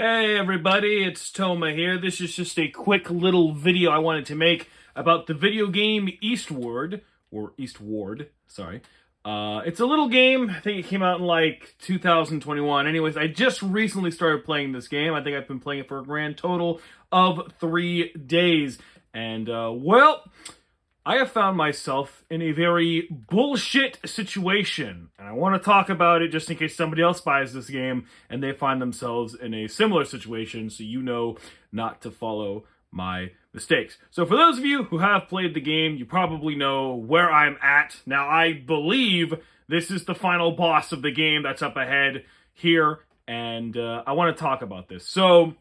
Hey everybody, it's Toma here. This is just a quick little video I wanted to make about the video game Eastward, or Eastward, sorry. It's a little game. I think it came out in like 2021. Anyways, I just recently started playing this game. I think I've been playing it for a grand total of 3 days. And, I have found myself in a very bullshit situation, and I want to talk about it just in case somebody else buys this game and they find themselves in a similar situation, so you know not to follow my mistakes. So for those of you who have played the game, you probably know where I'm at. Now, I believe this is the final boss of the game that's up ahead here, and I want to talk about this. So,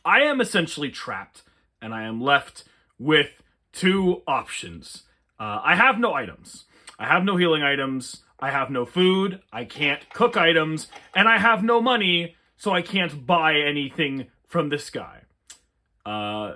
I am essentially trapped, and I am left with two options. I have no items. I have no healing items. I have no food. I can't cook items. And I have no money, so I can't buy anything from this guy.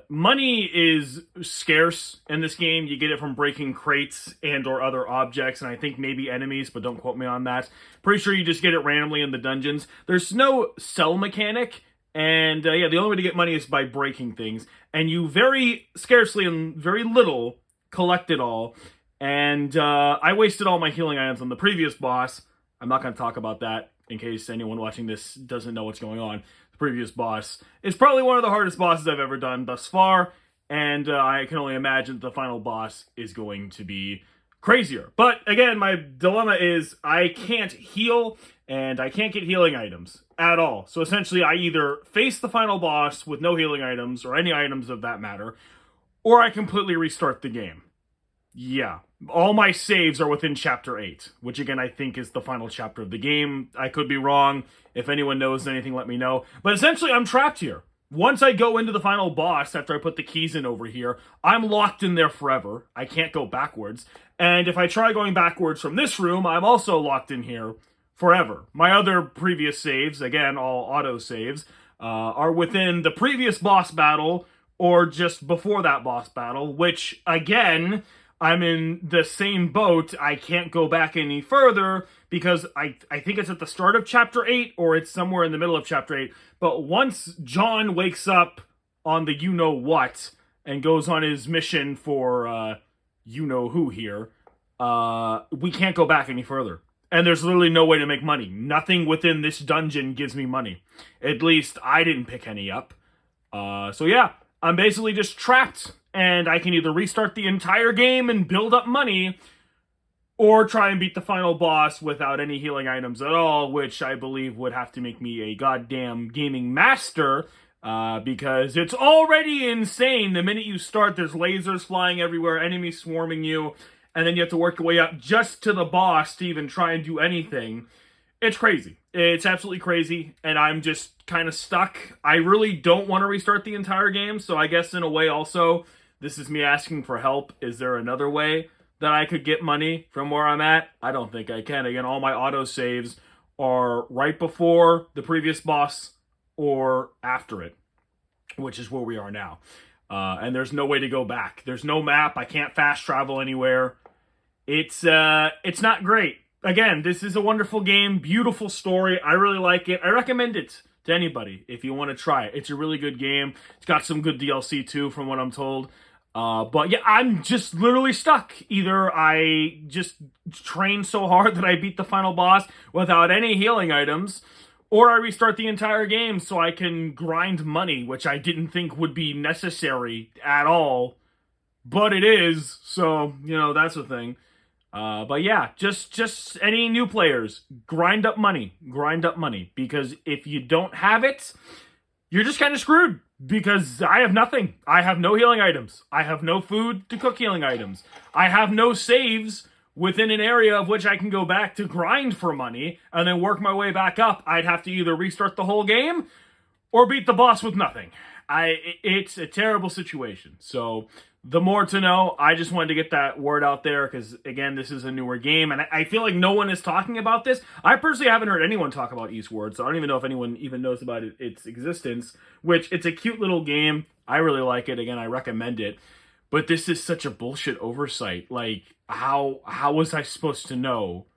Money is scarce in this game. You get it from breaking crates and or other objects, and I think maybe enemies, but don't quote me on that. Pretty sure you just get it randomly in the dungeons. There's no sell mechanic. And, the only way to get money is by breaking things. And you very scarcely and very little collect it all. And I wasted all my healing items on the previous boss. I'm not going to talk about that in case anyone watching this doesn't know what's going on. The previous boss is probably one of the hardest bosses I've ever done thus far. And I can only imagine the final boss is going to be crazier. But again, my dilemma is I can't heal and I can't get healing items at all. So essentially I either face the final boss with no healing items or any items of that matter, or I completely restart the game. Yeah, all my saves are within chapter 8, which again I think is the final chapter of the game. I could be wrong. If anyone knows anything, let me know. But essentially I'm trapped here. Once I go into the final boss, after I put the keys in over here, I'm locked in there forever. I can't go backwards. And if I try going backwards from this room, I'm also locked in here forever. My other previous saves, again, all auto saves, are within the previous boss battle or just before that boss battle, which, again, I'm in the same boat. I can't go back any further because I think it's at the start of Chapter 8 or it's somewhere in the middle of Chapter 8. But once John wakes up on the you-know-what and goes on his mission for you-know-who here, we can't go back any further. And there's literally no way to make money. Nothing within this dungeon gives me money. At least I didn't pick any up. So yeah, I'm basically just trapped. And I can either restart the entire game and build up money, or try and beat the final boss without any healing items at all, which I believe would have to make me a goddamn gaming master, because it's already insane. The minute you start, there's lasers flying everywhere, enemies swarming you, and then you have to work your way up just to the boss to even try and do anything. It's crazy. It's absolutely crazy, and I'm just kind of stuck. I really don't want to restart the entire game, so I guess in a way also, this is me asking for help. Is there another way that I could get money from where I'm at? I don't think I can. Again, all my autosaves are right before the previous boss or after it, which is where we are now. And there's no way to go back. There's no map. I can't fast travel anywhere. It's not great. Again, this is a wonderful game, beautiful story. I really like it. I recommend it to anybody if you want to try it. It's a really good game. It's got some good DLC too, from what I'm told. But yeah, I'm just literally stuck. Either I just train so hard that I beat the final boss without any healing items, or I restart the entire game so I can grind money, which I didn't think would be necessary at all. But it is, so, that's the thing. But yeah, just any new players, grind up money, because if you don't have it, you're just kind of screwed, because I have nothing. I have no healing items. I have no food to cook healing items. I have no saves within an area of which I can go back to grind for money and then work my way back up. I'd have to either restart the whole game or beat the boss with nothing. It's a terrible situation. So the more to know. I just wanted to get that word out there because, again, this is a newer game, and I feel like no one is talking about this. I personally haven't heard anyone talk about Eastward, so I don't even know if anyone even knows about its existence, which it's a cute little game. I really like it. Again, I recommend it. But this is such a bullshit oversight. Like, how was I supposed to know?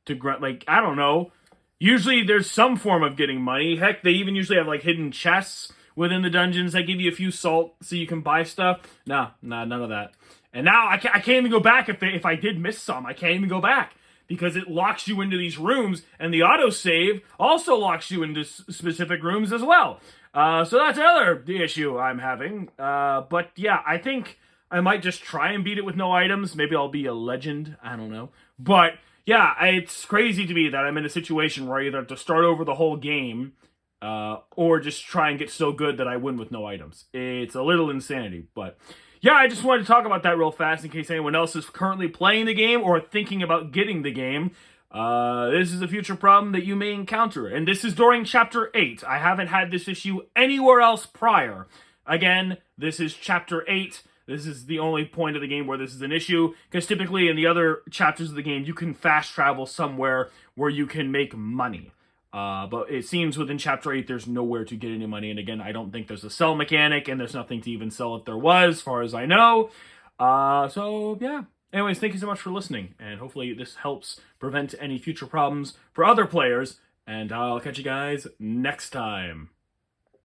I don't know. Usually there's some form of getting money. Heck, they even usually have like hidden chests within the dungeons that give you a few salt so you can buy stuff. Nah, none of that. And now I can't even go back if I did miss some. I can't even go back because it locks you into these rooms, and the autosave also locks you into specific rooms as well. So that's another issue I'm having. But yeah, I think I might just try and beat it with no items. Maybe I'll be a legend. I don't know. But yeah, it's crazy to me that I'm in a situation where I either have to start over the whole game or just try and get so good that I win with no items. It's a little insanity, but yeah, I just wanted to talk about that real fast in case anyone else is currently playing the game or thinking about getting the game. This is a future problem that you may encounter, and this is during Chapter 8. I haven't had this issue anywhere else prior. Again, this is Chapter 8. This is the only point of the game where this is an issue, because typically in the other chapters of the game, you can fast travel somewhere where you can make money. But it seems within Chapter 8, there's nowhere to get any money. And again, I don't think there's a sell mechanic, and there's nothing to even sell if there was, as far as I know. So, yeah. Anyways, thank you so much for listening, and hopefully this helps prevent any future problems for other players, and I'll catch you guys next time.